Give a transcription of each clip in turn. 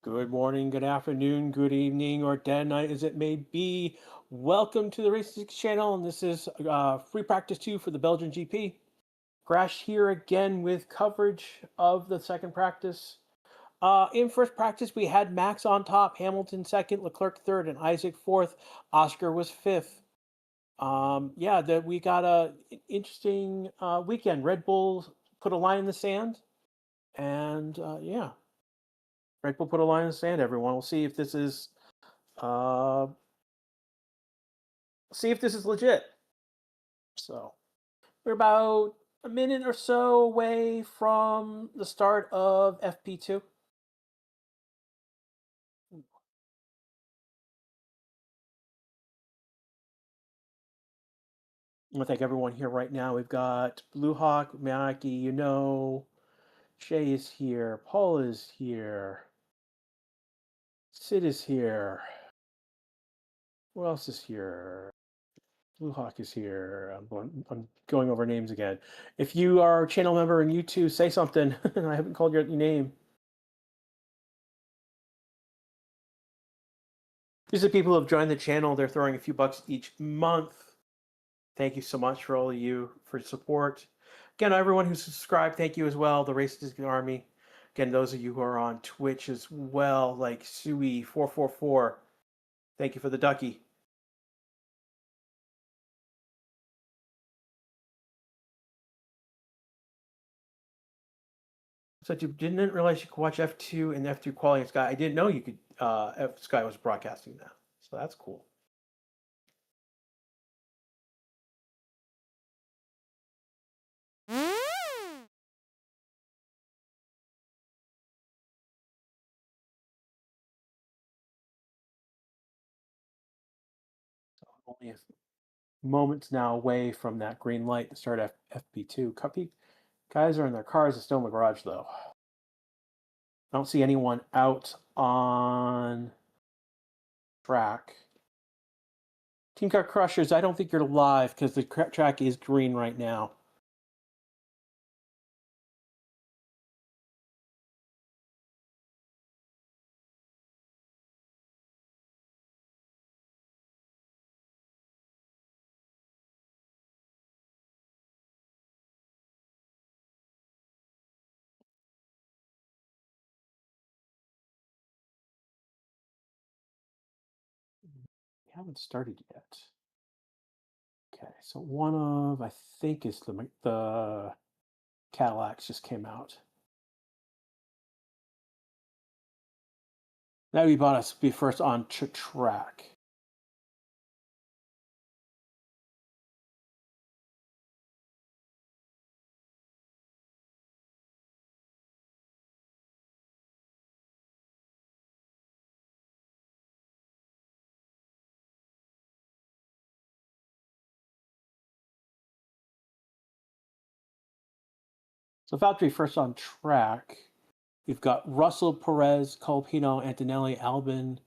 Good morning, good afternoon, good evening, or dead night as it may be. Welcome to the Racing channel, and this is free practice 2 for the Belgian GP. Grash here again with coverage of the second practice. In first practice, we had Max on top, Hamilton second, Leclerc third, and Isaac fourth. Oscar was fifth. We got a interesting weekend. Red Bull put a line in the sand, and Red Bull put a line in the sand. Everyone, we'll uh, see if this is legit. So we're about a minute or so away from the start of FP2. I want to thank everyone here right now. We've got Blue Hawk, Maki, Shay is here, Paul is here, Sid is here. Who else is here? Blue Hawk is here. I'm going over names again. If you are a channel member and you too, say something. I haven't called your name. These are people who have joined the channel. They're throwing a few bucks each month. Thank you so much for all of you for support. Again, everyone who subscribed, thank you as well. The Racist Army. Again, those of you who are on Twitch as well, like Sui444. Thank you for the ducky. So you didn't realize you could watch F2 and F2 quality in Sky. I didn't know you could. Sky was broadcasting that, so that's cool. So only a moments now away from that green light to start FP2. Guys are in their cars and still in the garage though. I don't see anyone out on track. Team Car Crushers, I don't think you're live because the track is green right now. We haven't started yet. Okay, so one of, I think, is the Cadillacs just came out. That we bought us to be first on track. So Valtteri first on track. We've got Russell, Perez, Colpino, Antonelli, Albin.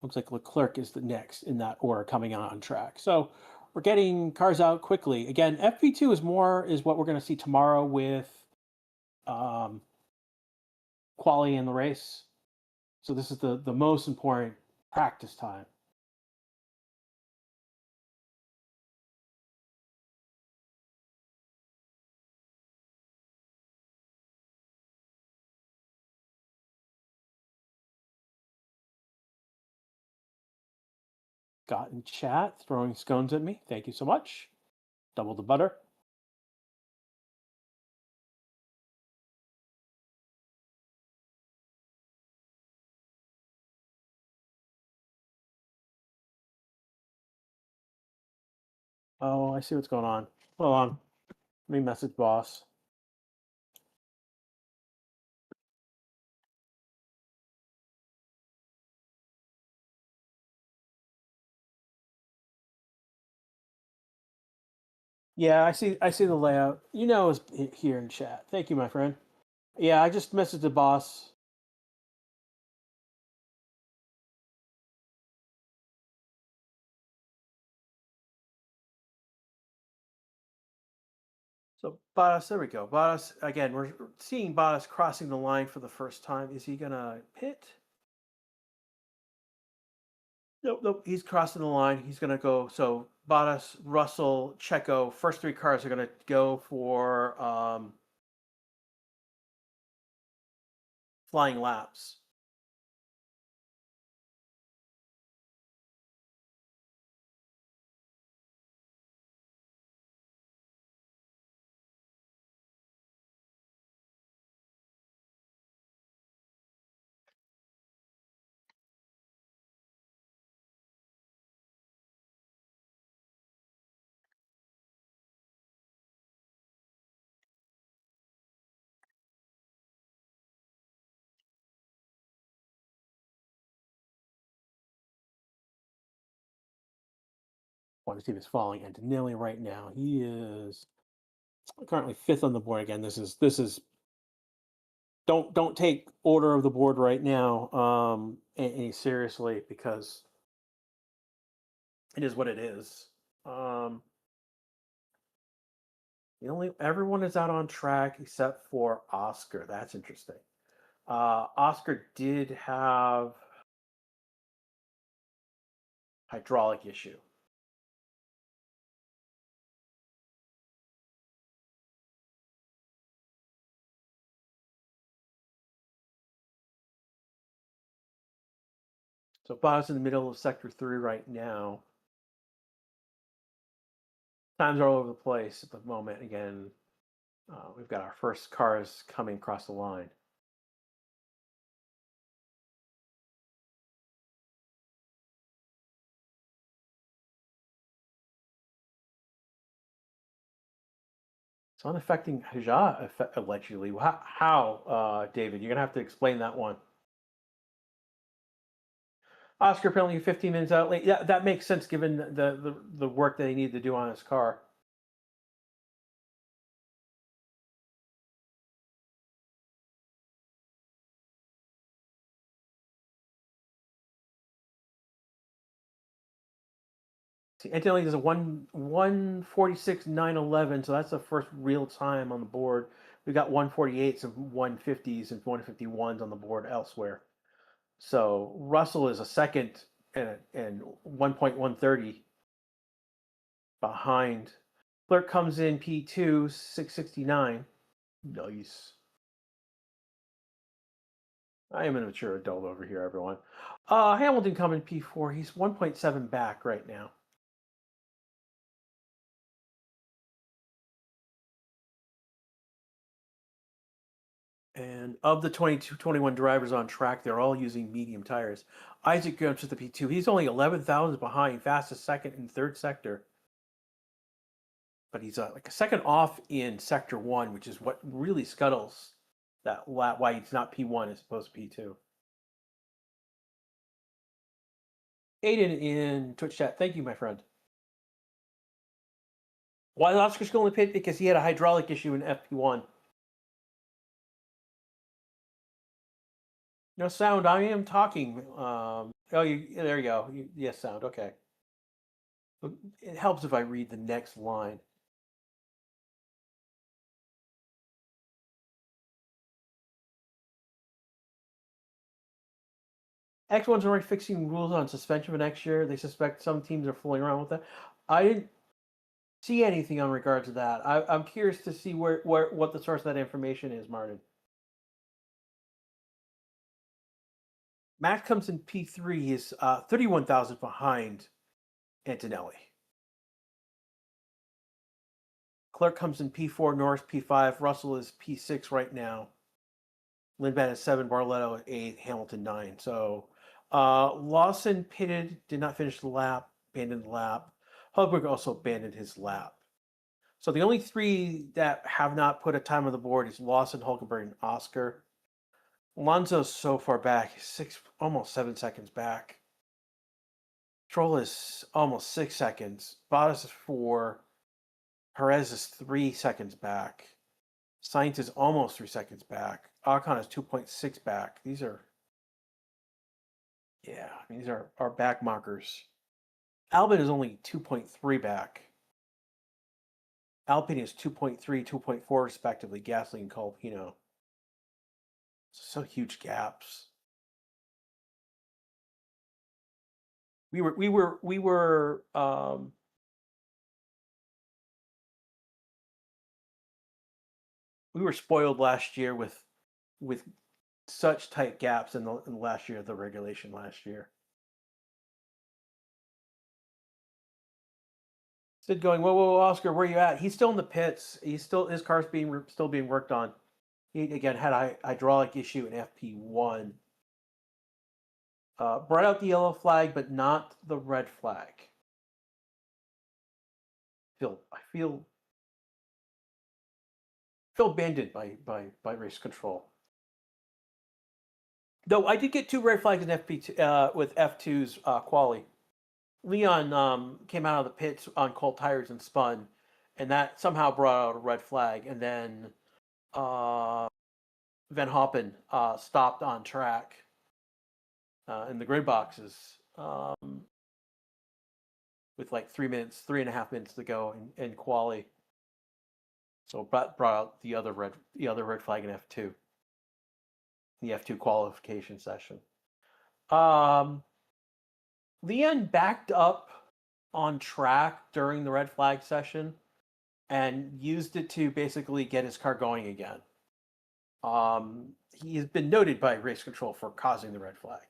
Looks like Leclerc is the next in that order coming on track. So we're getting cars out quickly. Again, FP2 is what we're going to see tomorrow with quality in the race. So this is the most important practice time. Got in chat throwing scones at me. Thank you so much. Double the butter. Oh, I see what's going on. Hold on. Let me message boss. Yeah, I see the layout. You know it's here in chat. Thank you, my friend. Yeah, I just messaged the boss. So Bottas, there we go. Bottas, again, we're seeing Bottas crossing the line for the first time. Is he gonna pit? Nope, nope. He's crossing the line. He's going to go. So Bottas, Russell, Checo, first three cars are going to go for flying laps. Want to see if he's falling into Nilly right now. He is currently fifth on the board again. This is don't take order of the board right now any seriously because it is what it is. The only everyone is out on track except for Oscar. That's interesting. Oscar did have hydraulic issue. So Bob's in the middle of sector 3 right now. Times are all over the place at the moment. Again, we've got our first cars coming across the line. It's unaffecting Haja, allegedly. How David? You're going to have to explain that one. Oscar penalty 15 minutes out late. Yeah, that makes sense given the work that he needed to do on his car. See, incidentally, there's a 146.911, so that's the first real time on the board. We got 148s and 150s and 151s on the board elsewhere. So Russell is a second and 1.130 behind. Clerk comes in P2, 669. Nice. I am a mature adult over here, everyone. Hamilton coming P4. He's 1.7 back right now. And of the 22, 21 drivers on track, they're all using medium tires. Isaac goes to the P2. He's only 11,000 behind, fastest second and third sector. But he's like a second off in sector 1, which is what really scuttles that lap, why he's not P1 as opposed to P2. Aiden in Twitch chat, thank you, my friend. Why did Oscar go in the pit? Because he had a hydraulic issue in FP1. No sound. I am talking. There you go. Yes, sound. Okay. It helps if I read the next line. X1's already fixing rules on suspension for next year. They suspect some teams are fooling around with that. I didn't see anything on regards to that. I'm curious to see what the source of that information is, Martin. Max comes in P3. He's 31,000 behind Antonelli. Clerk comes in P4, Norris P5, Russell is P6 right now. Lindban is 7, Barletto at 8, Hamilton 9. So Lawson pitted, did not finish the lap, abandoned the lap. Hulkenberg also abandoned his lap. So the only three that have not put a time on the board is Lawson, Hulkenberg, and Oscar. Alonso's so far back, he's almost 7 seconds back. Stroll is almost 6 seconds. Bottas is 4. Perez is 3 seconds back. Sainz is almost 3 seconds back. Ocon is 2.6 back. These are our back markers. Albon is only 2.3 back. Alpine is 2.3, 2.4 respectively. Gasly and Colpino. So huge gaps. We were we were spoiled last year with such tight gaps in the last year of the regulation last year. Sid going, whoa, whoa, Oscar, where are you at? He's still in the pits. His car's still being worked on. He again had a hydraulic issue in FP1. Brought out the yellow flag, but not the red flag. I feel abandoned by race control. Though I did get 2 red flags in FP2 with F2's quali. Leon came out of the pits on cold tires and spun, and that somehow brought out a red flag. And then Van Hoppen stopped on track in the grid boxes with like 3.5 minutes to go in quali. So brought out the other red flag in F2, the F2 qualification session. Leon backed up on track during the red flag session and used it to basically get his car going again. He has been noted by race control for causing the red flag.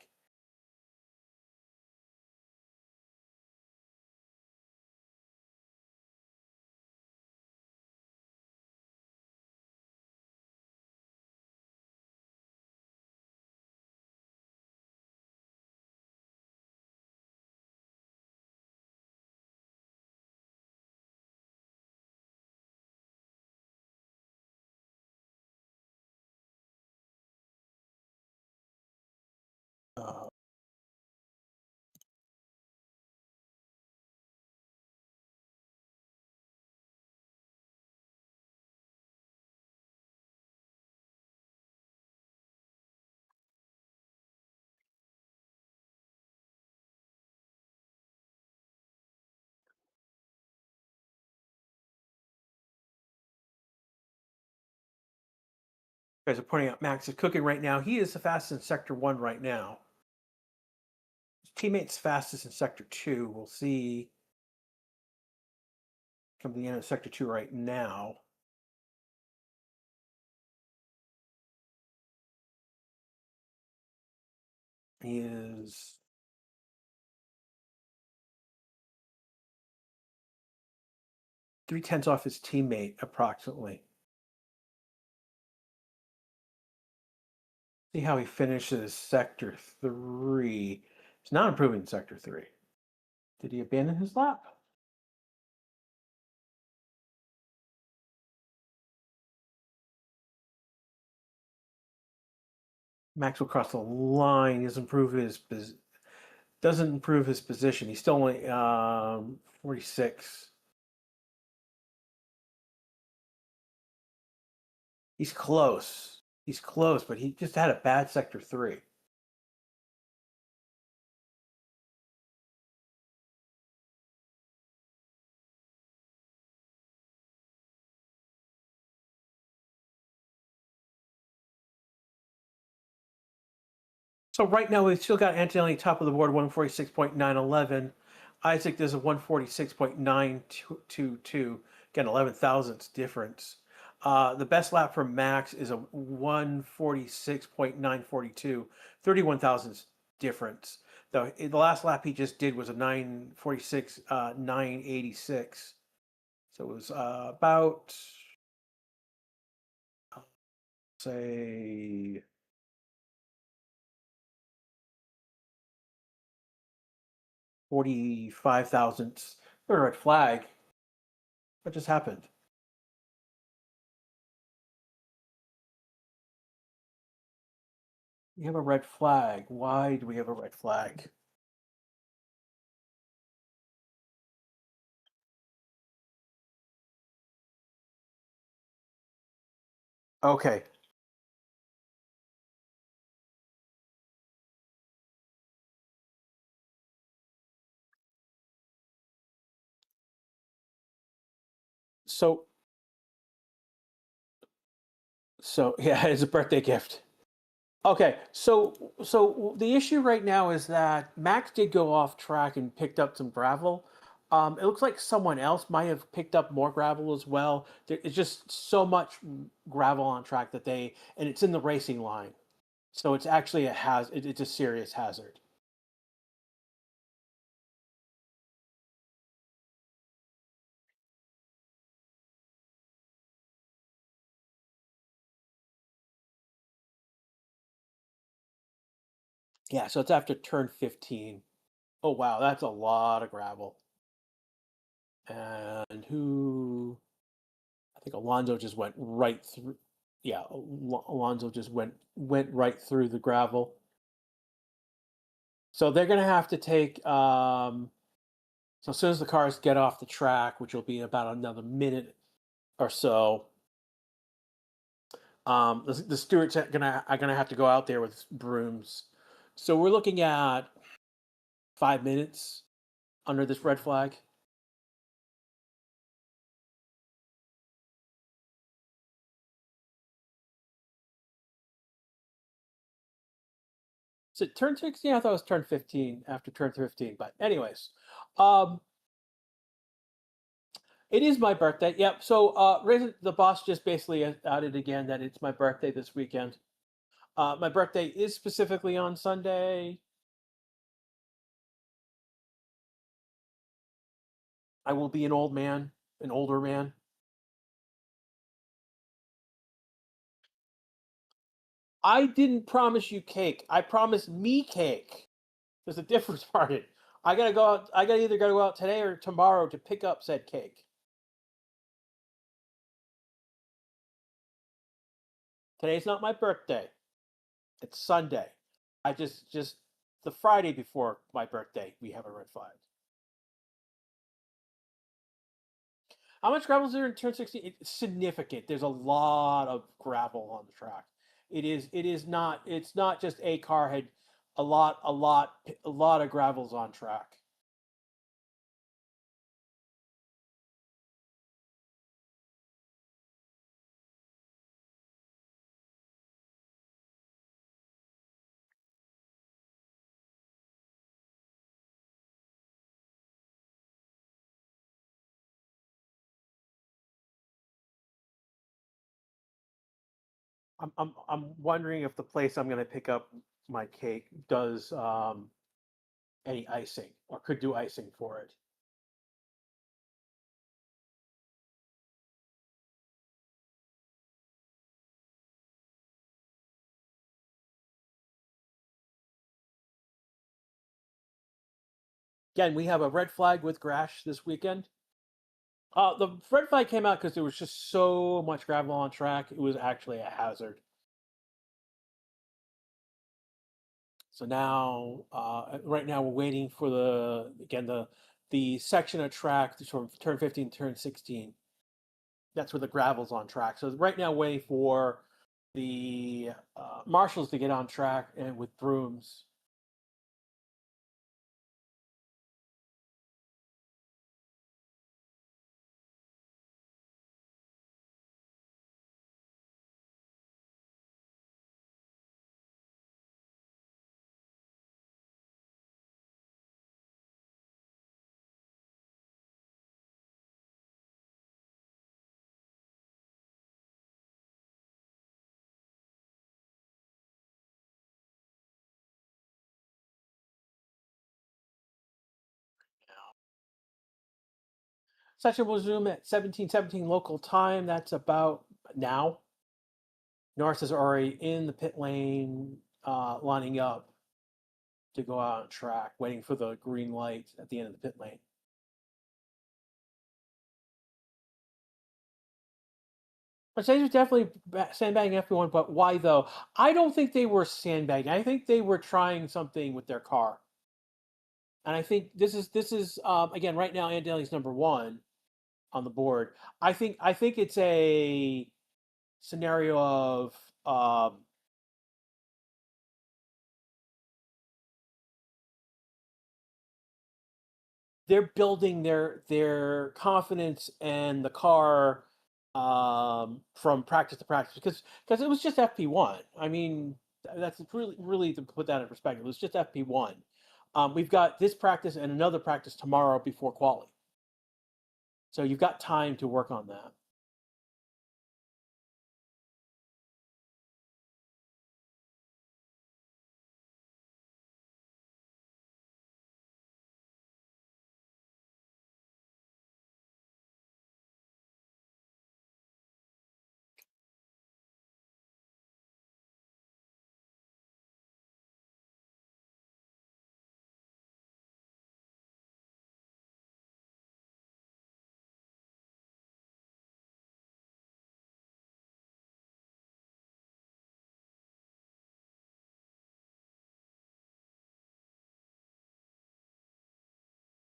Guys are pointing out Max is cooking right now. He is the fastest in Sector 1 right now. His teammate's fastest in Sector 2. We'll see come to the end of Sector 2 right now. He is 3/10 off his teammate, approximately. See how he finishes Sector 3. He's not improving Sector 3. Did he abandon his lap? Max will cross the line. He doesn't improve his position. He's still only 46. He's close. He's close, but he just had a bad Sector 3. So right now we've still got Antonelli top of the board, 146.911. Isaac does a 146.922. Again, 11 thousandths difference. The best lap for Max is a 146.942, 31 thousandths difference. The last lap he just did was a 946, 986. So it was about, say, 45 thousandths. Red flag. What just happened? We have a red flag. Why do we have a red flag? Okay. So yeah, it's a birthday gift. Okay, so the issue right now is that Max did go off track and picked up some gravel. It looks like someone else might have picked up more gravel as well. It's just so much gravel on track that and it's in the racing line, so it's actually it's a serious hazard. Yeah, so it's after turn 15. Oh wow, that's a lot of gravel. And who? I think Alonso just went right through. Yeah, Alonso just went right through the gravel. So they're going to have to take. So as soon as the cars get off the track, which will be about another minute or so, the stewards are gonna have to go out there with brooms. So we're looking at 5 minutes under this red flag. So turn 16, I thought it was turn 15 after turn 15. But anyways, um, it is my birthday. Yep. So the boss just basically outed again that it's my birthday this weekend. My birthday is specifically on Sunday. I will be an old man, an older man. I didn't promise you cake. I promised me cake. There's a difference, Martin. I gotta go out. I gotta either gotta go out today or tomorrow to pick up said cake. Today's not my birthday. It's Sunday. I just the Friday before my birthday we have a red flag. How much gravel is there in turn 16? It's significant. There's a lot of gravel on the track. It's not just a car head. A lot of gravel's on track. I'm wondering if the place I'm gonna pick up my cake does any icing or could do icing for it. Again, we have a red flag with Grash this weekend. The red flag came out because there was just so much gravel on track. It was actually a hazard. So now, right now, we're waiting for the section of track from turn 15 to turn 16. That's where the gravel's on track. So right now, waiting for the marshals to get on track and with brooms. Session will resume at 17:17 local time. That's about now. Norris is already in the pit lane, lining up to go out on track, waiting for the green light at the end of the pit lane. Mercedes was definitely sandbagging FP1, but why though? I don't think they were sandbagging. I think they were trying something with their car, and I think this is again right now. Andelli's number one on the board. I think it's a scenario of they're building their confidence and the car from practice to practice because it was just FP1. I mean, That's really to put that in perspective. It's just FP1. We've got this practice and another practice tomorrow before quali. So you've got time to work on that.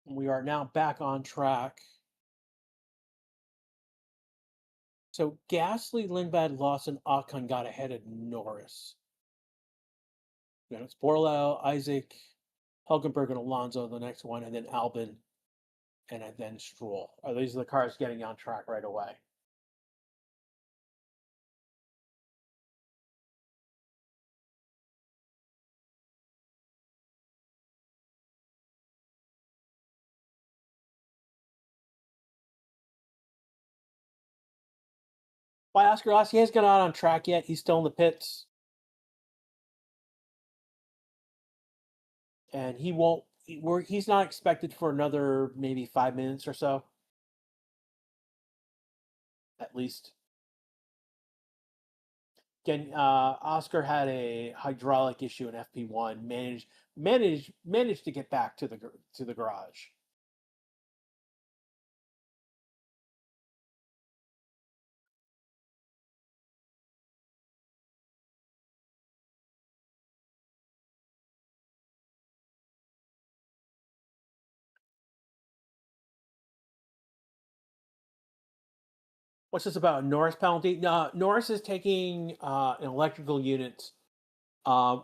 We are now back on track. So Gasly, Lindblad, Lawson, Ocon got ahead of Norris. It's Borlau, Isaac, Hulkenberg, and Alonso the next one, and then Albon, and then Stroll. These are the cars getting on track right away. Why Oscar Rossi? He hasn't got out on track yet. He's still in the pits. And he won't, he's not expected for another maybe 5 minutes or so. At least. Again, Oscar had a hydraulic issue in FP1. Managed to get back to the garage. What's this about? Norris penalty? No, Norris is taking an electrical unit,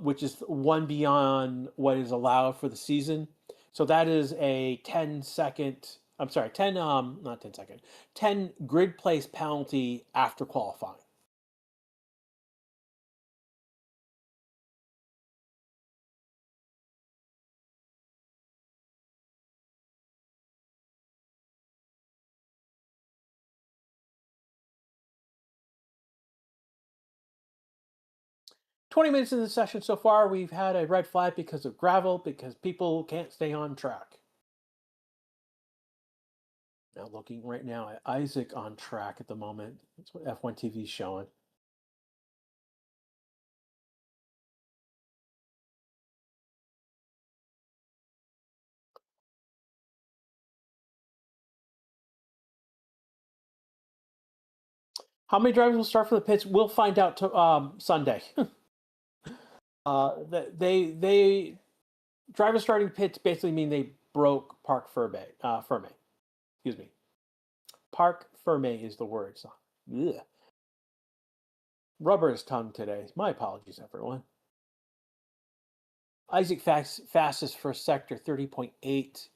which is one beyond what is allowed for the season. So that is a 10-second. I'm sorry, 10 not 10-second, 10 grid place penalty after qualifying. 20 minutes in the session so far, we've had a red flag because of gravel, because people can't stay on track. Now looking right now at Isaac on track at the moment. That's what F1 TV is showing. How many drivers will start for the pits? We'll find out Sunday. They drivers starting pits basically mean they broke parc fermé. Fermé, excuse me. Parc fermé is the word. So, ugh. Rubber is tongue today. My apologies, everyone. Isaac fastest first sector, 30.8.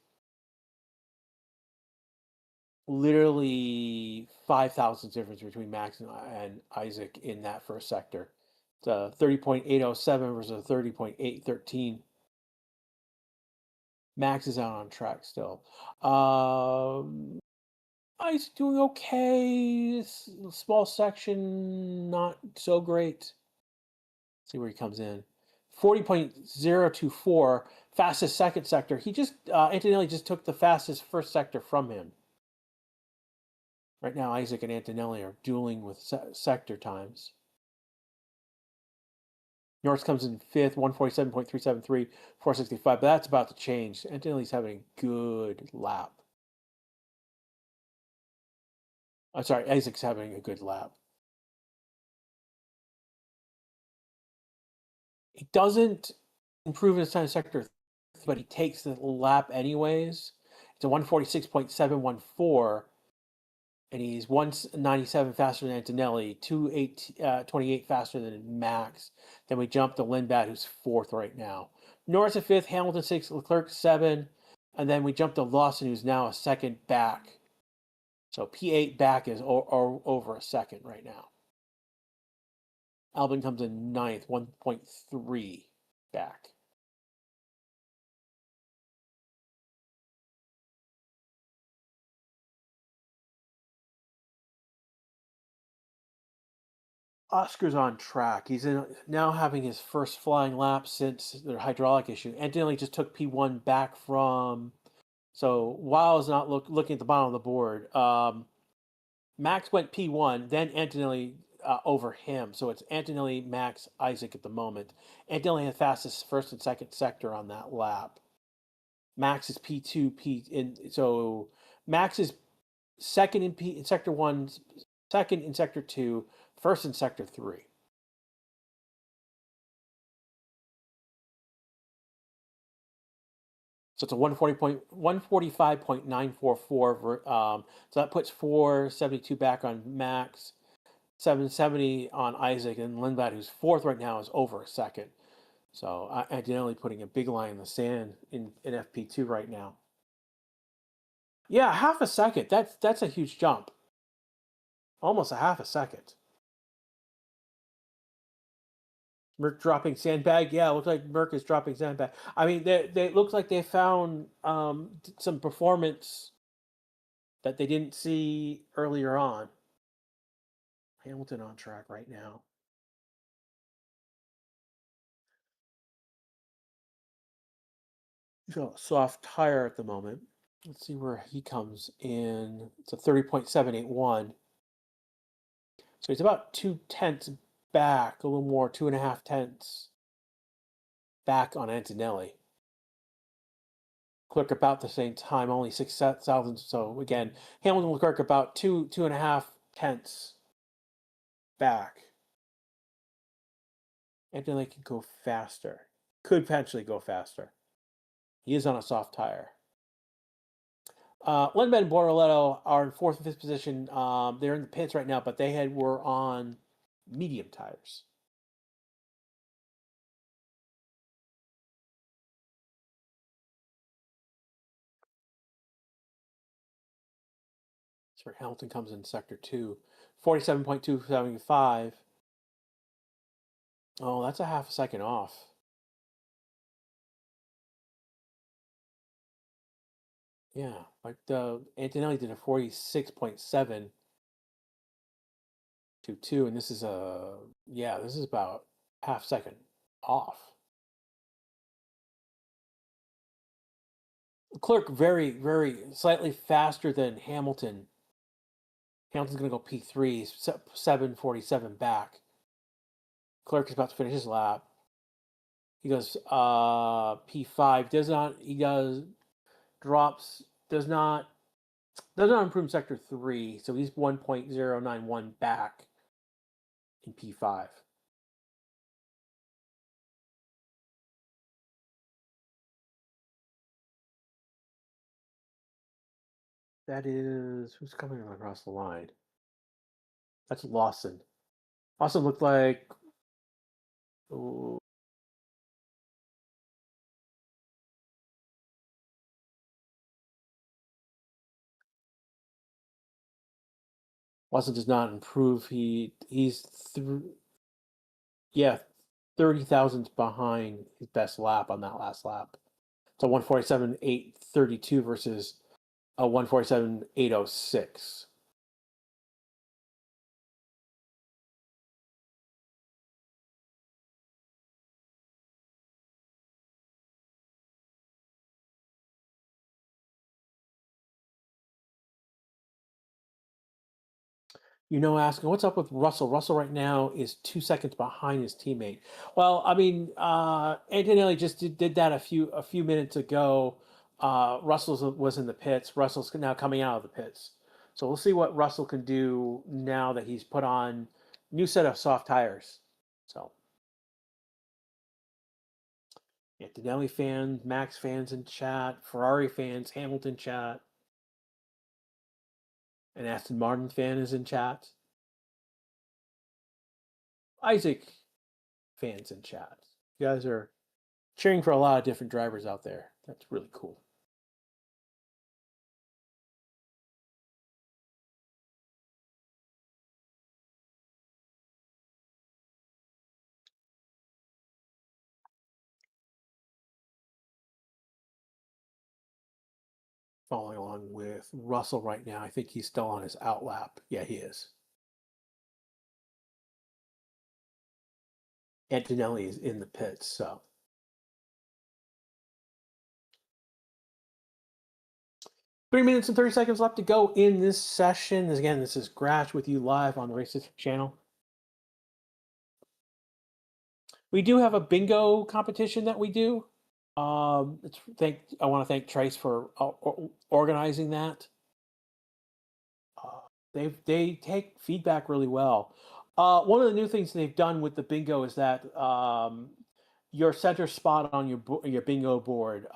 Literally 5,000 difference between Max and Isaac in that first sector. It's 30.807 versus 30.813. Max is out on track still. Isaac doing okay. Small section, not so great. Let's see where he comes in. 40.024, fastest second sector. He just, Antonelli just took the fastest first sector from him. Right now, Isaac and Antonelli are dueling with sector times. Norris comes in fifth, 147.373, 465, but that's about to change. Antonelli's having a good lap. I'm sorry, Isaac's having a good lap. He doesn't improve his time sector, but he takes the lap anyways. It's a 146.714. And he's 197 faster than Antonelli, 28 faster than Max. Then we jump to Lindblad, who's fourth right now. Norris at fifth, Hamilton sixth, Leclerc seven, and then we jump to Lawson, who's now a second back. So P8 back is over a second right now. Albon comes in ninth, 1.3 back. Oscar's on track. He's now having his first flying lap since the hydraulic issue. Antonelli just took P1 back from. So while I was not looking at the bottom of the board, Max went P1, then Antonelli over him. So it's Antonelli, Max, Isaac at the moment. Antonelli had fastest first and second sector on that lap. Max is P2, so Max is second in sector 1, second in sector 2, first in sector 3. So it's a 145.944. So that puts 472 back on Max, 770 on Isaac, and Lindblad, who's fourth right now, is over a second. So ideally putting a big line in the sand in FP2 right now. Yeah, half a second. That's a huge jump. Almost a half a second. Merc dropping sandbag. Yeah, it looks like Merc is dropping sandbag. I mean, they looks like they found some performance that they didn't see earlier on. Hamilton on track right now. He's got a soft tire at the moment. Let's see where he comes in. It's a 30.781. So he's about 2/10 back, a little more, 2.5 tenths back on Antonelli. Clerk about the same time, only 6,000. So again, Hamilton will Clerk about 2.5 tenths back. Antonelli can go faster. Could potentially go faster. He is on a soft tire. Lundman and Bortoletto are in fourth and fifth position. They're in the pits right now, but they were on medium tires. That's where Hamilton comes in sector 2. 47.275. Oh, that's a half a second off. Yeah, like Antonelli did a 46.722, and this is this is about half second off. Clerk very, very slightly faster than Hamilton. Hamilton's going to go P3, 747 back. Clerk is about to finish his lap. He goes P5. Does not improve sector 3, so he's 1.091 back in P5. That is who's coming across the line. That's Lawson. Lawson looked like Lawson does not improve. He's 30 thousandths behind his best lap on that last lap. So 147.832 versus a 147.806. Asking what's up with Russell. Russell right now is 2 seconds behind his teammate. Well, I mean, Antonelli just did that a few minutes ago. Russell was in the pits. Russell's now coming out of the pits. So we'll see what Russell can do now that he's put on new set of soft tires. So Antonelli fans, Max fans in chat, Ferrari fans, Hamilton chat, an Aston Martin fan is in chat. Isaac fans in chat. You guys are cheering for a lot of different drivers out there. That's really cool. following along with Russell right now. I think he's still on his outlap. Yeah, he is. Antonelli is in the pits, so 3 minutes and 30 seconds left to go in this session. Again, this is Grash with you live on the Racist channel. We do have a bingo competition that we do. I want to thank Trace for organizing that. They take feedback really well. One of the new things they've done with the bingo is that your center spot on your bingo board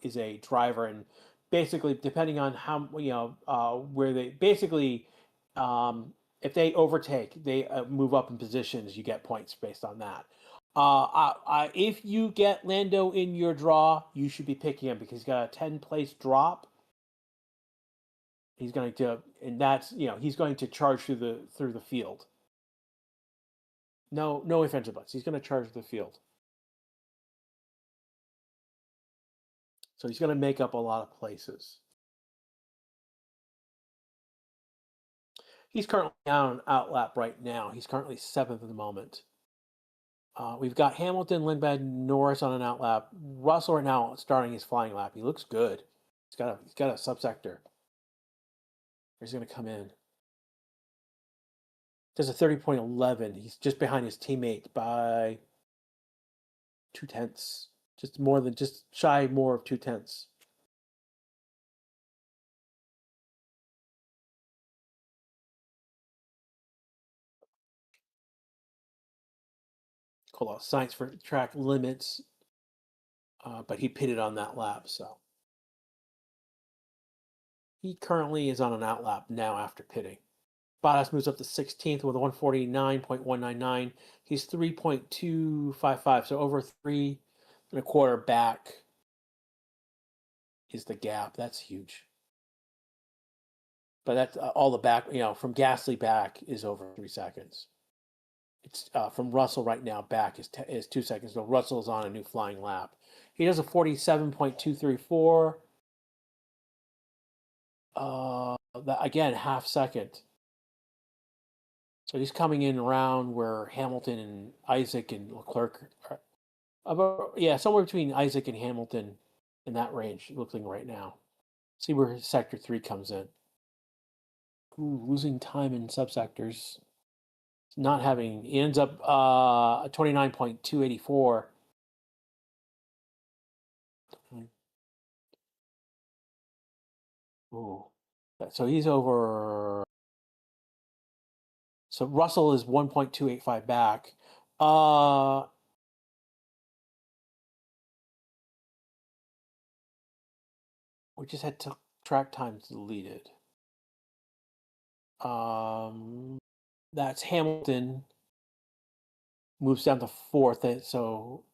is a driver, and basically depending on how where they basically if they overtake, they move up in positions. You get points based on that. If you get Lando in your draw, you should be picking him because he's got a 10 place drop. He's going to, and that's he's going to charge through the field. No offensive buts. He's going to charge the field. So he's going to make up a lot of places. He's currently on outlap right now. He's currently 7th at the moment. We've got Hamilton, Lindblad, Norris on an outlap. Russell right now starting his flying lap. He looks good. He's got a subsector. He's going to come in. Does a 30.11. He's just behind his teammate by 0.2. Just shy more of 0.2. Call out science for track limits, but he pitted on that lap, so he currently is on an outlap now after pitting. Bottas moves up to 16th with a 149.199. He's 3.255, so over 3.25 back is the gap. That's huge. But that's all the back, from Gasly back is over 3 seconds. It's from Russell right now back is 2 seconds. So Russell's on a new flying lap. He does a 47.234. Again, half second. So he's coming in around where Hamilton and Isaac and Leclerc are. Somewhere between Isaac and Hamilton in that range, looking right now. See where sector 3 comes in. Ooh, losing time in subsectors. Not having, he ends up 29.284. Ooh. So he's over. So Russell is 1.285 back. We just had track times deleted. That's Hamilton moves down to 4th. So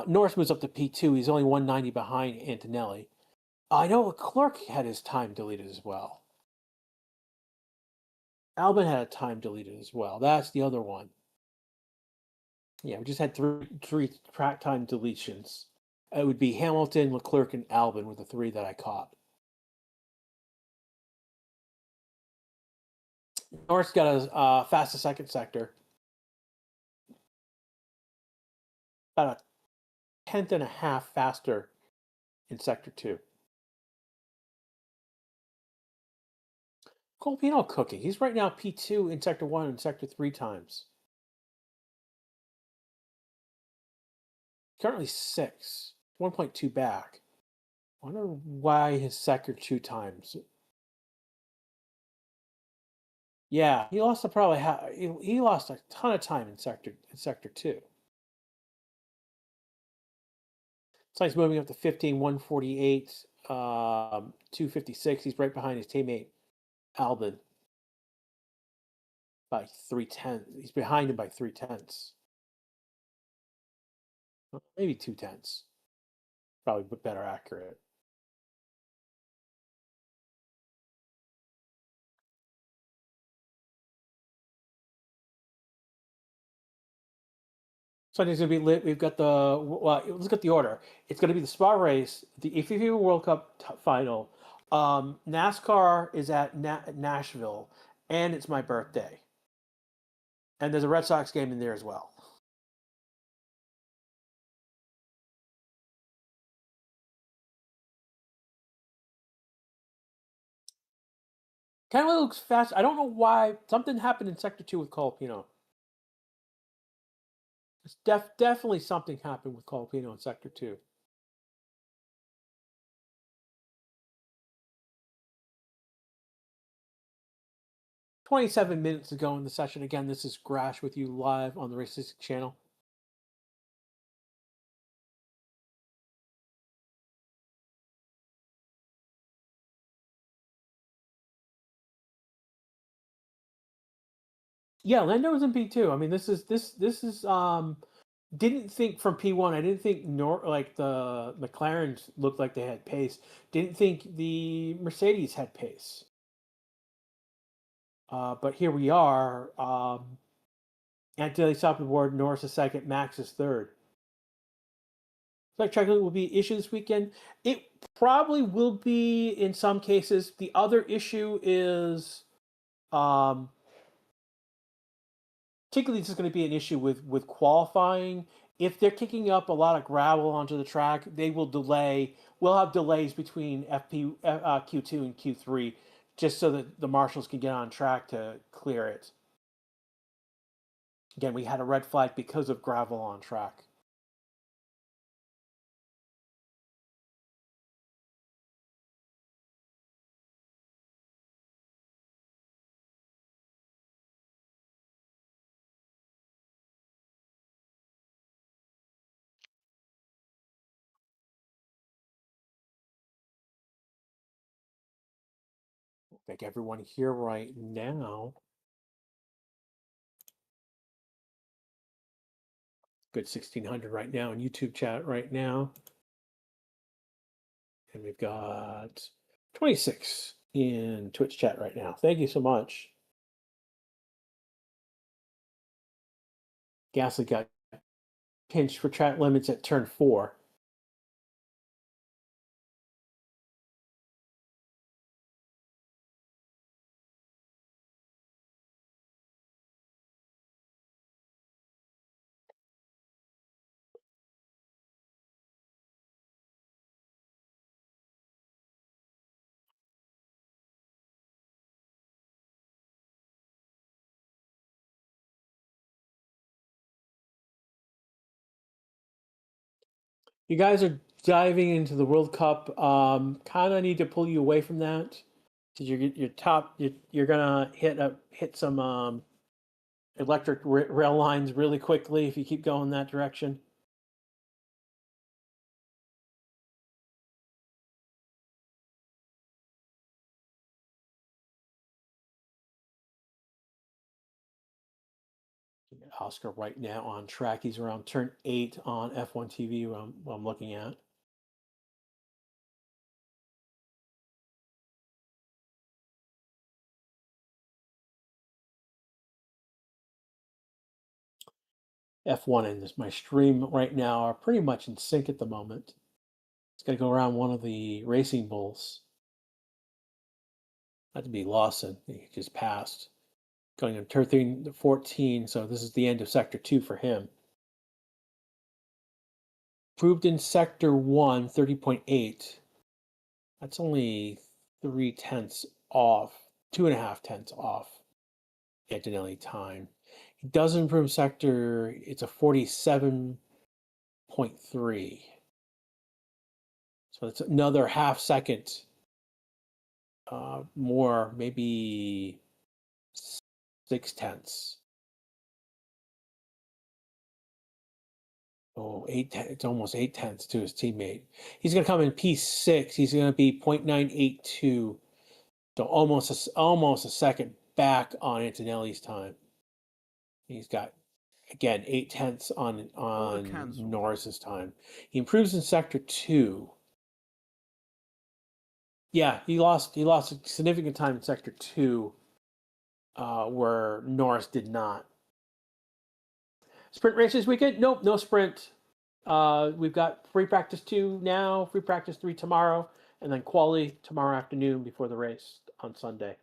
Norris moves up to P2. He's only 190 behind Antonelli. I know Leclerc had his time deleted as well. Albon had a time deleted as well. That's the other one. Yeah, we just had three track time deletions. It would be Hamilton, Leclerc, and Albon were the 3 that I caught. Norris got a fastest second sector. About a 1/10.5 faster in sector 2. Colpino cooking. He's right now P2 in sector 1 and sector 3 times. Currently 6, 1.2 back. I wonder why his sector 2 times. Yeah, he lost he lost a ton of time in sector 2. So he's moving up to 15, 148, 256. He's right behind his teammate Albon by 3/10. He's behind him by 3/10. Maybe 2/10. Probably better accurate. Sunday's gonna be lit. We've got the well. Let's get the order. It's gonna be the Spa race, the FP2 World Cup final. NASCAR is at Nashville, and it's my birthday. And there's a Red Sox game in there as well. Kind of looks fast. I don't know why. Something happened in Sector 2 with Colapino. It's definitely something happened with Colapino in Sector 2. "27 minutes ago in the session." Again, this is Grash with you live on the Racistic channel. Yeah, Lando was in P2. I mean, this is didn't think from P1. I didn't think like the McLarens looked like they had pace. Didn't think the Mercedes had pace. But here we are. Antonelli top of the board. Norris is second. Max is third. Like track will be issue this weekend. It probably will be in some cases. The other issue is, particularly this is going to be an issue with qualifying. If they're kicking up a lot of gravel onto the track, they will delay. We'll have delays between Q2 and Q3, just so that the marshals can get on track to clear it. Again, we had a red flag because of gravel on track. I think everyone here right now. Good 1,600 right now in YouTube chat right now. And we've got 26 in Twitch chat right now. Thank you so much. Gasly got pinched for track limits at turn 4. You guys are diving into the World Cup. Kind of need to pull you away from that because you're gonna hit some electric rail lines really quickly if you keep going that direction. Oscar right now on track. He's around turn 8 on F1 TV. I'm looking at. F1 and my stream right now are pretty much in sync at the moment. It's going to go around one of the racing bulls. Not to be Lawson. He just passed. Going on turn 13 to 14. So this is the end of sector 2 for him. Proved in sector 1, 30.8. That's only 0.3 off, 2.5 tenths off Antonelli time. He does improve sector, it's a 47.3. So it's another half second more, maybe 0.6. Oh, it's almost 0.8 to his teammate. He's going to come in P6. He's going to be 0.982. So almost a second back on Antonelli's time. He's got, again, 0.8 on Norris's time. He improves in sector 2. Yeah, he lost a significant time in sector 2, where Norris did not. Sprint race this weekend? Nope, no sprint. We've got free practice 2 now, free practice 3 tomorrow, and then quali tomorrow afternoon before the race on Sunday.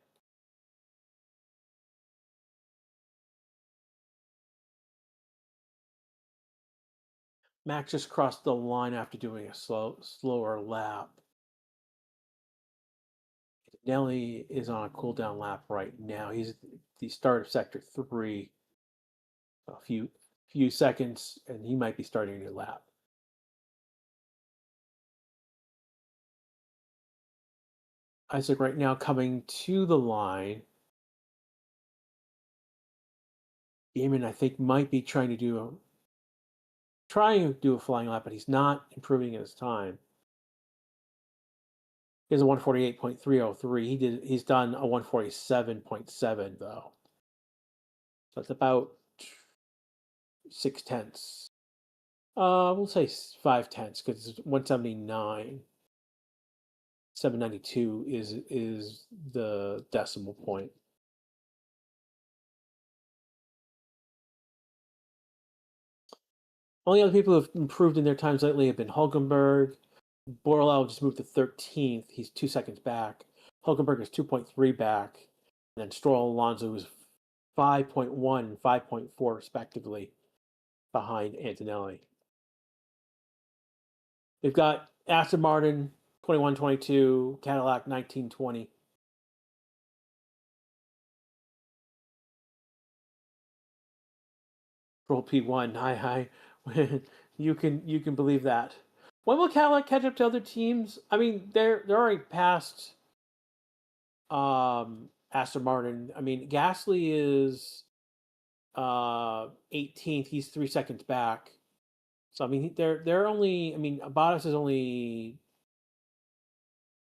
Max just crossed the line after doing a slower lap. Nelly is on a cool down lap right now. He's at the start of sector 3. A few seconds, and he might be starting a new lap. Isaac right now coming to the line. Eamon, I think, might be trying to do a flying lap, but he's not improving his time. He has a 148.303. He's done a 147.7 though. So it's about 6/10. We'll say 5/10 because it's 179. 792 is the decimal point. Only other people who have improved in their times lately have been Hulkenberg. Borlau just moved to 13th. He's 2 seconds back. Hulkenberg is 2.3 back. And then Stroll Alonso is 5.1 and 5.4 respectively behind Antonelli. We've got Aston Martin 21-22, Cadillac 19-20. Stroll P1, hi. you can believe that. When will Cadillac catch up to other teams? I mean, they're already past Aston Martin. I mean, Gasly is 18th. He's 3 seconds back. So I mean, they're only. I mean, Bottas is only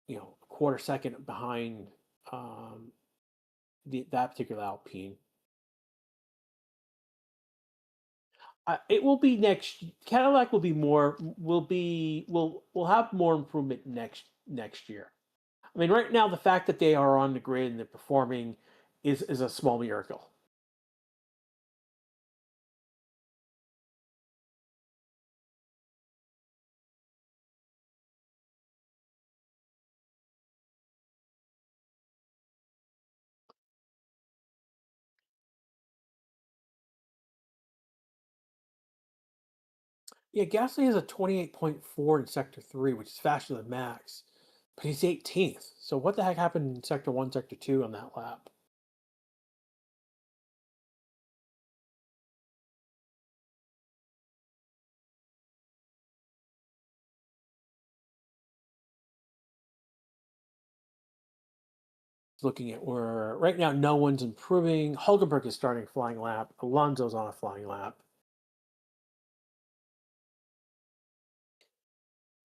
a quarter second behind that particular Alpine. It will be next. Cadillac will be more. Will have more improvement next year. I mean, right now the fact that they are on the grid and they're performing is a small miracle. Yeah, Gasly has a 28.4 in Sector 3, which is faster than Max, but he's 18th. So what the heck happened in Sector 1, Sector 2 on that lap? Looking at where right now no one's improving. Hulkenberg is starting a flying lap. Alonso's on a flying lap.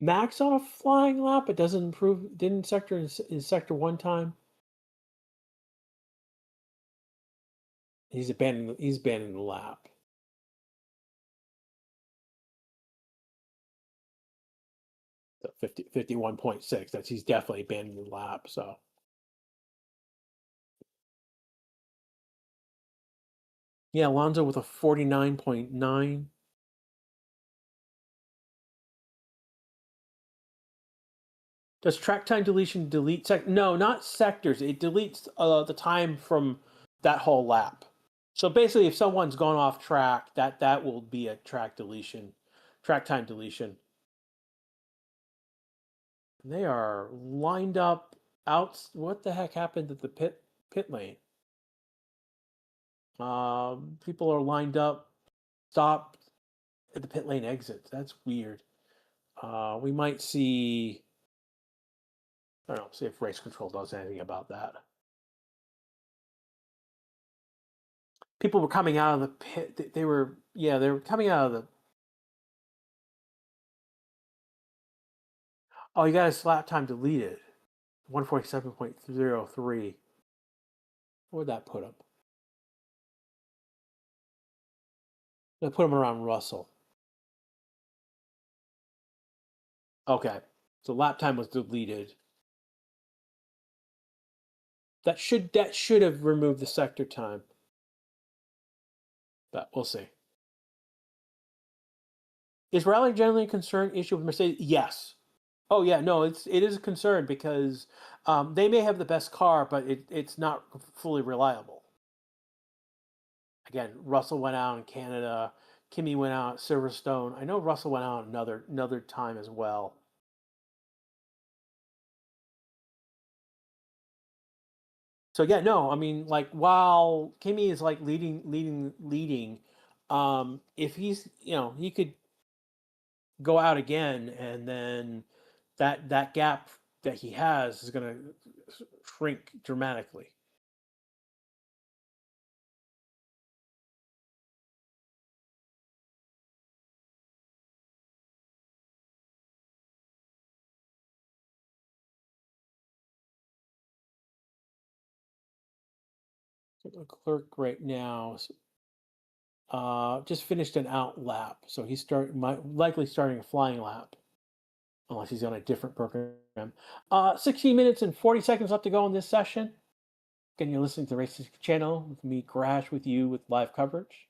Max on a flying lap. It doesn't improve. Didn't sector in Sector 1 time. He's abandoning the lap. 51.6. He's definitely abandoning the lap. So yeah, Alonso with a 49.9. Does track time deletion delete No, not sectors. It deletes the time from that whole lap. So basically, if someone's gone off track, that will be a track deletion, track time deletion. They are lined up out. What the heck happened at the pit lane? People are lined up, stopped at the pit lane exits. That's weird. We might see. I don't know. See if race control does anything about that. People were coming out of the pit. They were coming out of the. Oh, you got his lap time deleted. 147.03. What would that put him? That put him around Russell. Okay, so lap time was deleted. That should have removed the sector time, but we'll see. Is rally generally a concern issue with Mercedes? Yes. Oh yeah, no, it is a concern because they may have the best car, but it's not fully reliable. Again, Russell went out in Canada. Kimi went out at Silverstone. I know Russell went out another time as well. So yeah, no, I mean, like while Kimi is like leading, if he's he could go out again, and then that gap that he has is going to shrink dramatically. The clerk right now just finished an out lap, so he's likely starting a flying lap unless he's on a different program. 16 minutes and 40 seconds left to go in this session. Again, you're listening to the Racing Channel with me, Crash, with you with live coverage.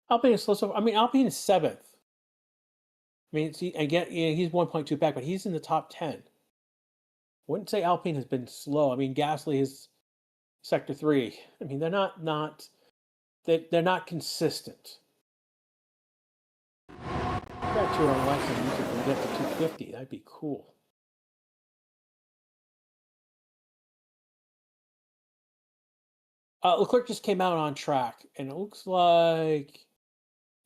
Alpine is slow. So I mean, Alpine is seventh. I mean, see, again, he's 1.2 back, but he's in the top 10. Wouldn't say Alpine has been slow. I mean, Gasly is sector 3. I mean, they're not consistent. Got 200 likes on YouTube and get to 250. That'd be cool. Leclerc just came out on track, and it looks like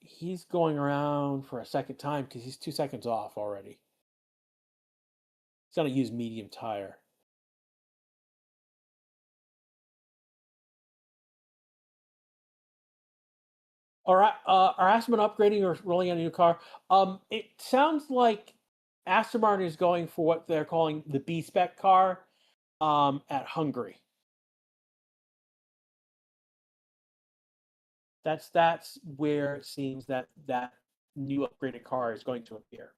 he's going around for a second time because he's 2 seconds off already. He's gonna use medium tire. Are Aston Martin upgrading or rolling out a new car? It sounds like Aston Martin is going for what they're calling the B spec car at Hungary. That's where it seems that new upgraded car is going to appear.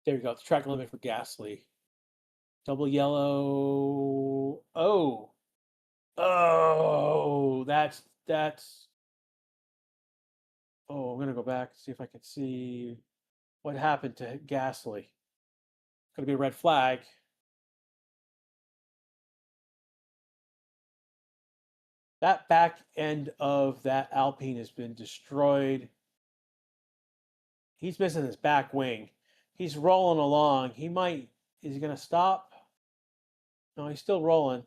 There we go. It's track limit for Gasly. Double yellow. Oh, that's. Oh, I'm gonna go back and see if I can see what happened to Gasly. Gonna be a red flag. That back end of that Alpine has been destroyed. He's missing his back wing. He's rolling along. He might. Is he gonna stop? No, he's still rolling.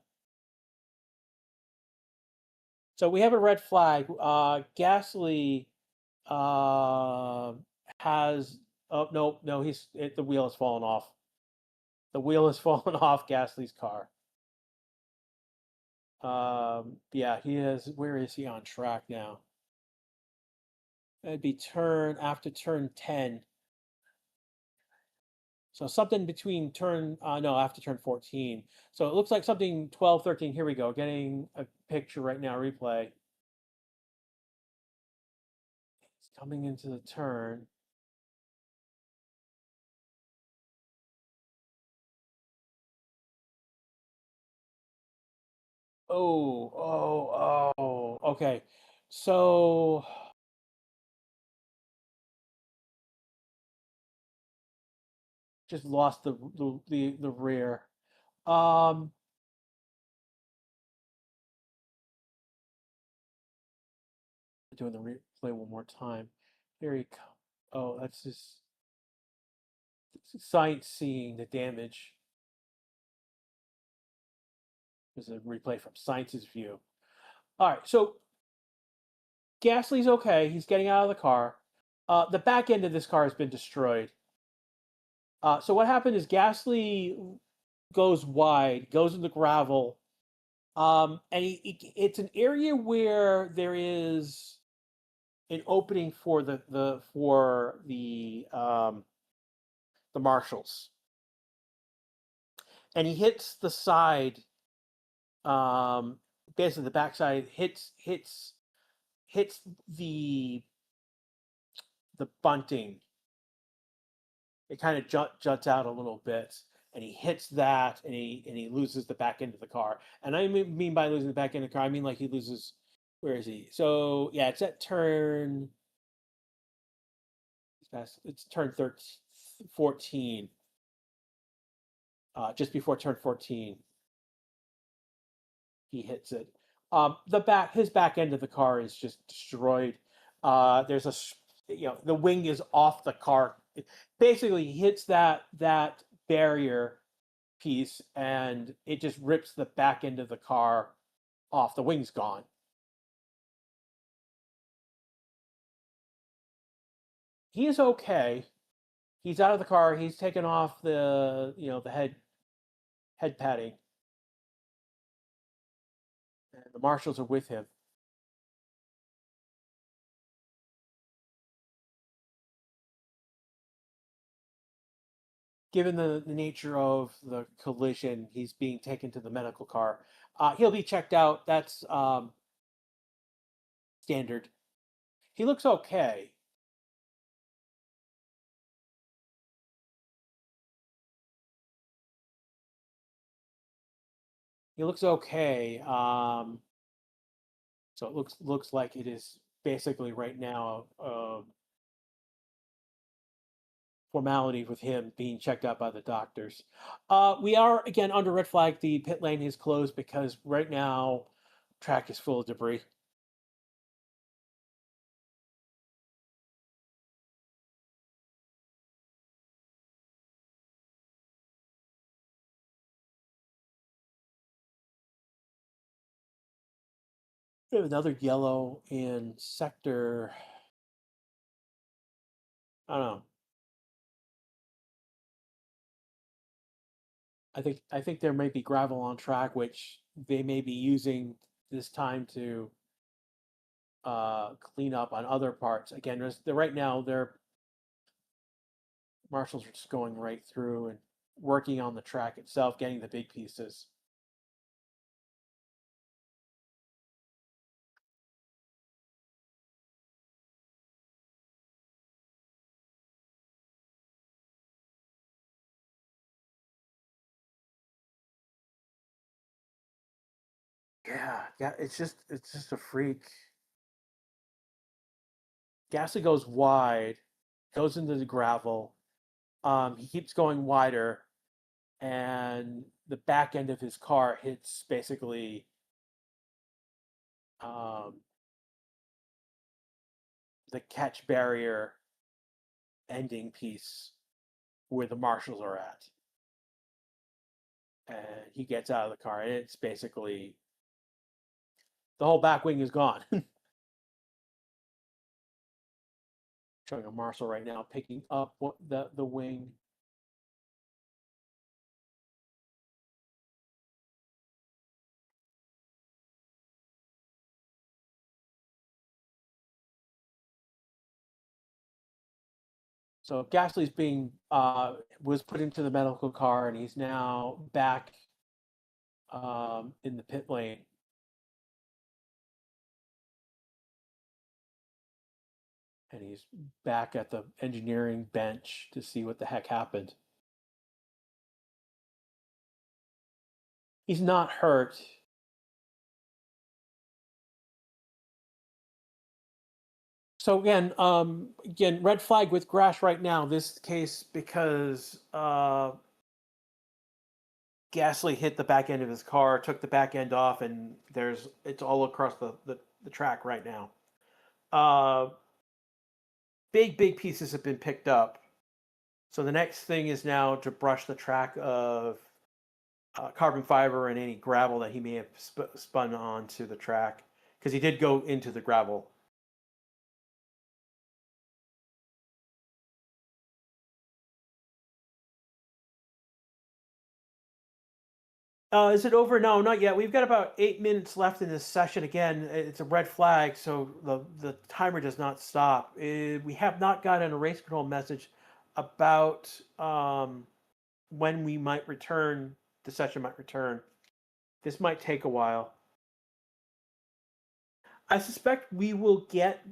So we have a red flag. Gasly uh, has. Oh no! The wheel has fallen off. The wheel has fallen off Gasly's car. Yeah, he is. Where is he on track now? It'd be after turn 10. So something between after turn 14. So it looks like something 12, 13. Here we go. Getting a picture right now, replay. It's coming into the turn. Okay. So just lost the rear. Um, Doing the replay one more time. Here he comes. Oh, that's just sightseeing the damage. There's a replay from Science's view. All right, so Gasly's okay. He's getting out of the car. The back end of this car has been destroyed. So what happened is Gasly goes wide, goes in the gravel, And it's an area where there is an opening for the marshals, and he hits the side, um, basically the backside hits the bunting. It kind of juts out a little bit, and he hits that, and he loses the back end of the car. And I mean by losing the back end of the car, I mean like he loses. Where is he? So yeah, it's at turn. It's turn 14. Just before turn 14, he hits it. His back end of the car is just destroyed. There's the wing is off the car. Basically, he hits that barrier piece, and it just rips the back end of the car off. The wing's gone. He is okay. He's out of the car. He's taken off the head padding, and the marshals are with him. Given the nature of the collision, he's being taken to the medical car. He'll be checked out. That's standard. He looks okay. He looks okay. So it looks like it is basically right now formality with him being checked out by the doctors. We are again under red flag. The pit lane is closed because right now track is full of debris. We have another yellow in sector. I don't know. I think there may be gravel on track, which they may be using this time to clean up on other parts. Again, right now their marshals are just going right through and working on the track itself, getting the big pieces. Yeah, it's just a freak. Gasly goes wide, goes into the gravel. He keeps going wider, and the back end of his car hits basically um, the catch barrier ending piece where the marshals are at. And he gets out of the car, and it's basically the whole back wing is gone. Showing a marshal right now picking up the wing. So Gasly's being was put into the medical car, and he's now back in the pit lane. And he's back at the engineering bench to see what the heck happened. He's not hurt. So again, red flag with Grash right now. This case because Gasly hit the back end of his car, took the back end off, and it's all across the track right now. Uh, big pieces have been picked up. So the next thing is now to brush the track of carbon fiber and any gravel that he may have spun onto the track, because he did go into the gravel. Is it over? No, not yet. We've got about 8 minutes left in this session. Again, it's a red flag, so the timer does not stop. We have not gotten a race control message about when we might return. The session might return. This might take a while. I suspect we will get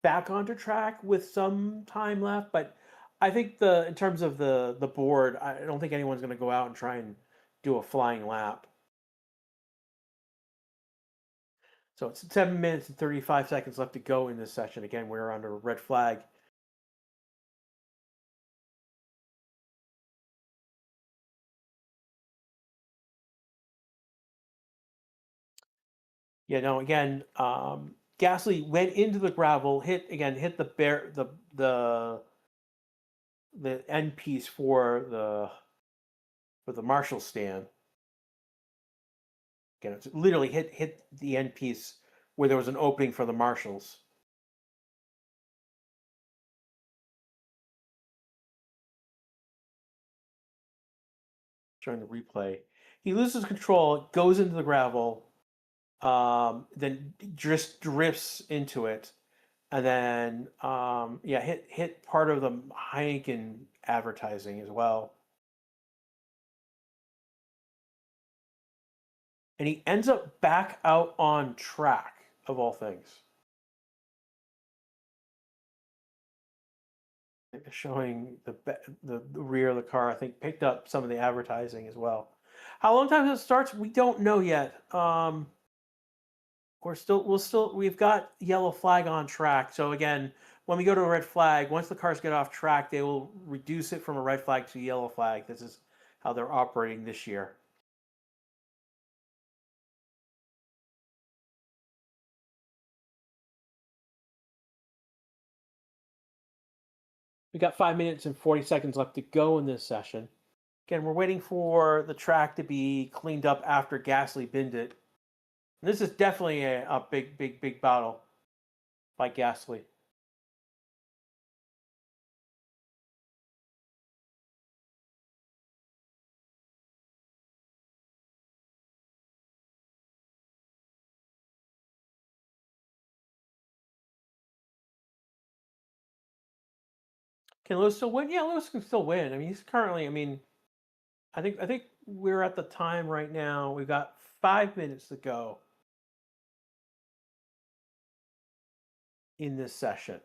back onto track with some time left, but I think in terms of the board, I don't think anyone's going to go out and try and do a flying lap. So it's 7 minutes and 35 seconds left to go in this session. Again, we're under a red flag. Yeah, no, again, Gasly went into the gravel, hit the end piece for the Marshall stand. Again, it's literally hit the end piece where there was an opening for the Marshalls. Showing the replay. He loses control, goes into the gravel, then just drifts into it, and then hit part of the Heineken advertising as well. And he ends up back out on track, of all things. Showing the rear of the car, I think picked up some of the advertising as well. How long time it starts, we don't know yet. We've got yellow flag on track. So again, when we go to a red flag, once the cars get off track, they will reduce it from a red flag to a yellow flag. This is how they're operating this year. We got 5 minutes and 40 seconds left to go in this session. Again, we're waiting for the track to be cleaned up after Gasly binned it. And this is definitely a big battle by Gasly. Can Lewis still win? Yeah, Lewis can still win. I mean, he's currently. I think we're at the time right now. We've got 5 minutes to go in this session.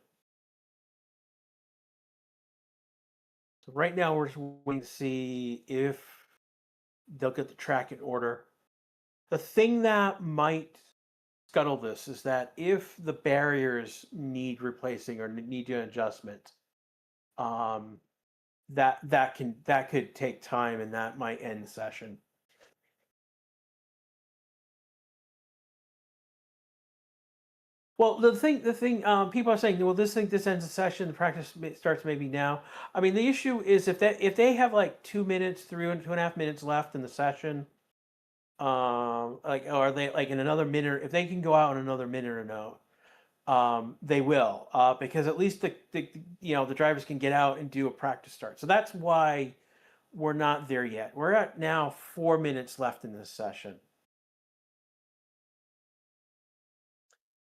So right now we're just waiting to see if they'll get the track in order. The thing that might scuttle this is that if the barriers need replacing or need an adjustment, that could take time and that might end the session. Well, the thing, people are saying, well, this ends the session. The practice starts maybe now. I mean, the issue is if they have like 2 minutes, 2.5 minutes left in the session, like, or are they like in another minute? If they can go out in another minute or no, they will, because at least the drivers can get out and do a practice start. So that's why we're not there yet. We're at now 4 minutes left in this session.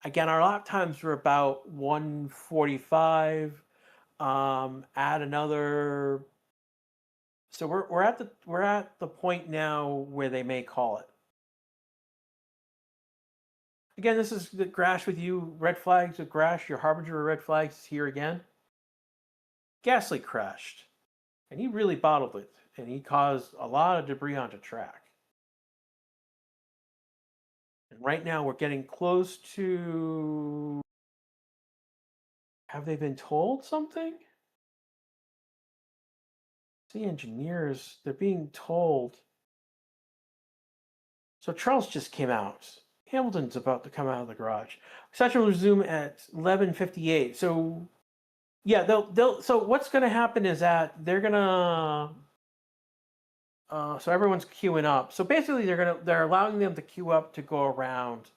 Again, our lap times were about 1:45. Add another. So we're at the point now where they may call it. Again, this is the Grash with you. Red flags with Grash. Your harbinger of red flags is here again. Gasly crashed, and he really bottled it, and he caused a lot of debris onto track. And right now we're getting close to. Have they been told something? The engineers, they're being told. So Charles just came out. Hamilton's about to come out of the garage. Session will resume at 11:58. So yeah, they'll. So what's going to happen is that they're gonna. So everyone's queuing up. So basically, they're allowing them to queue up to go around,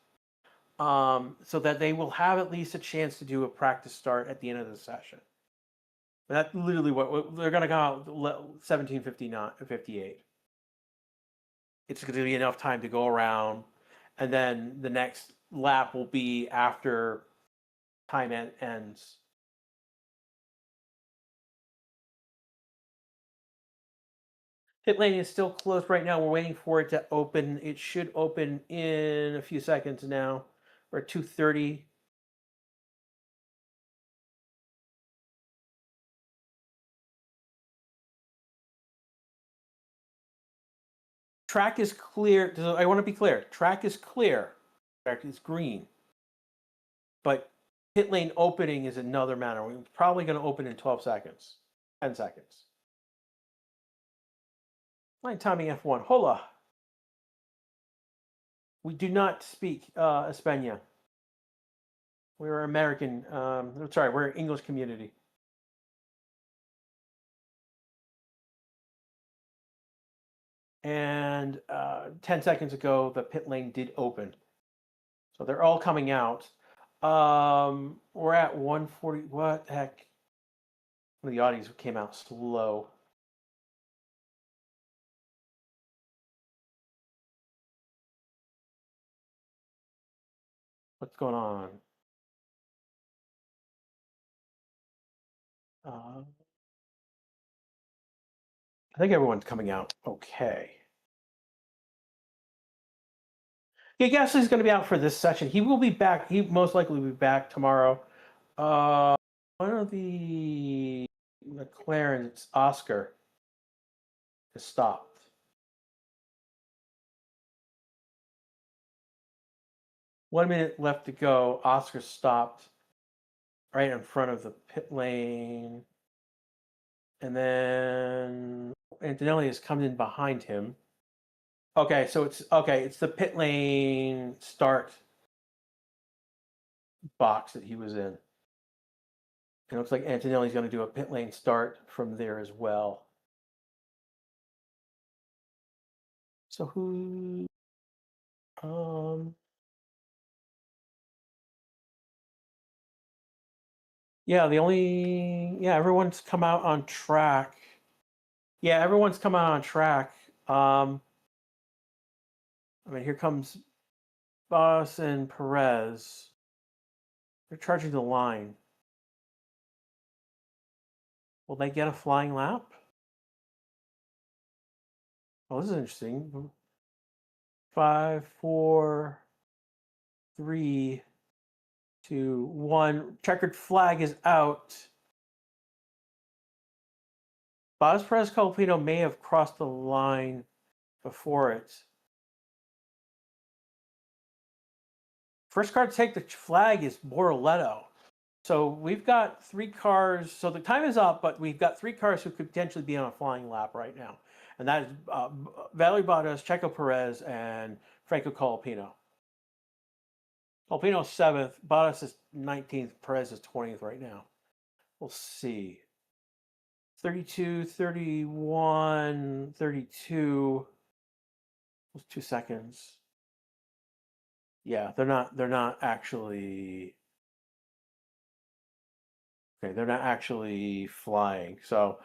so that they will have at least a chance to do a practice start at the end of the session. That's literally what they're going to go out 17:59, 58. it's going to be enough time to go around, and then the next lap will be after time ends. Pit lane is still closed right now. We're waiting for it to open. It should open in a few seconds now, or 2:30. Track is clear. I want to be clear. Track is clear. Track is green. But pit lane opening is another matter. We're probably going to open in 12 seconds, 10 seconds. Line timing F1. Hola. We do not speak España. We're American. Sorry, we're an English community. And 10 seconds ago, the pit lane did open. So they're all coming out. We're at 140. What the heck? One of the audios came out slow. What's going on? I think everyone's coming out okay. Yeah, Gasly's going to be out for this session. He will be back. He most likely will be back tomorrow. One of the McLarens, Oscar, has stopped. One minute left to go. Oscar stopped right in front of the pit lane. And then Antonelli has come in behind him. Okay, so it's the pit lane start box that he was in. It looks like Antonelli's going to do a pit lane start from there as well. So who? Yeah, everyone's come out on track. Yeah, everyone's come out on track. I mean, here comes Boss and Perez. They're charging the line. Will they get a flying lap? Oh, this is interesting. 5, 4, 3, 2, 1. Checkered flag is out. Boss Perez Colapino may have crossed the line before it. First car to take the flag is Bortoleto. So we've got 3 cars. So the time is up, but we've got 3 cars who could potentially be on a flying lap right now. And that is Valerie Bottas, Checo Perez, and Franco Colapino. Colapino's 7th, Bottas is 19th, Perez is 20th right now. We'll see. 32, 31, 32. Those 2 seconds. Yeah, they're not actually. Okay, they're not actually flying. So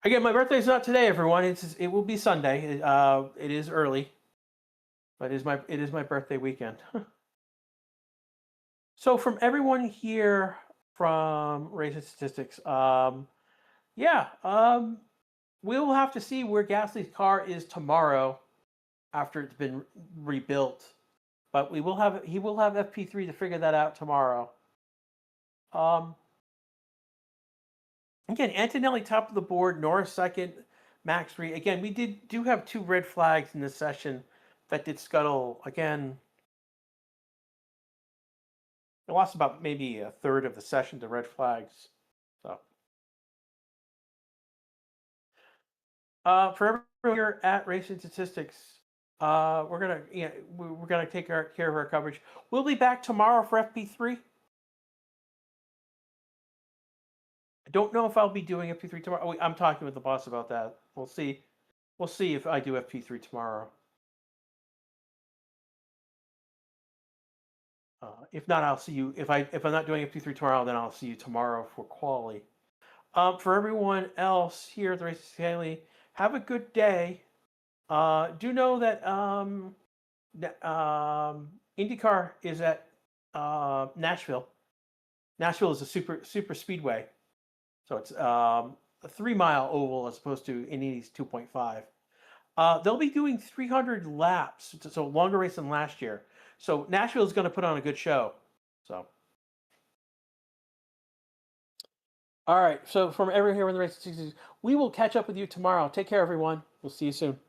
again, my birthday's not today, everyone. It will be Sunday. It is early, but it is my birthday weekend. So from everyone here from Race and Statistics, we'll have to see where Gasly's car is tomorrow after it's been rebuilt. But he will have FP3 to figure that out tomorrow. Again, Antonelli top of the board, Norris second, Max 3. Again, we do have 2 red flags in this session that did scuttle. Again, I lost about maybe a third of the session to red flags. So, for everyone here at Racing Statistics, we're gonna take care of our coverage. We'll be back tomorrow for FP3. I don't know if I'll be doing FP3 tomorrow. Oh, I'm talking with the boss about that. We'll see. We'll see if I do FP3 tomorrow. If not, I'll see you. If I'm not doing FP3 tomorrow, then I'll see you tomorrow for quali. For everyone else here at the Racing Daily, have a good day. Do know that IndyCar is at Nashville. Nashville is a super speedway, so it's a 3 mile oval as opposed to Indy's 2.5. They'll be doing 300 laps, so longer race than last year. So Nashville is going to put on a good show. So, all right. So from everyone here in the Racing 60s, we will catch up with you tomorrow. Take care, everyone. We'll see you soon.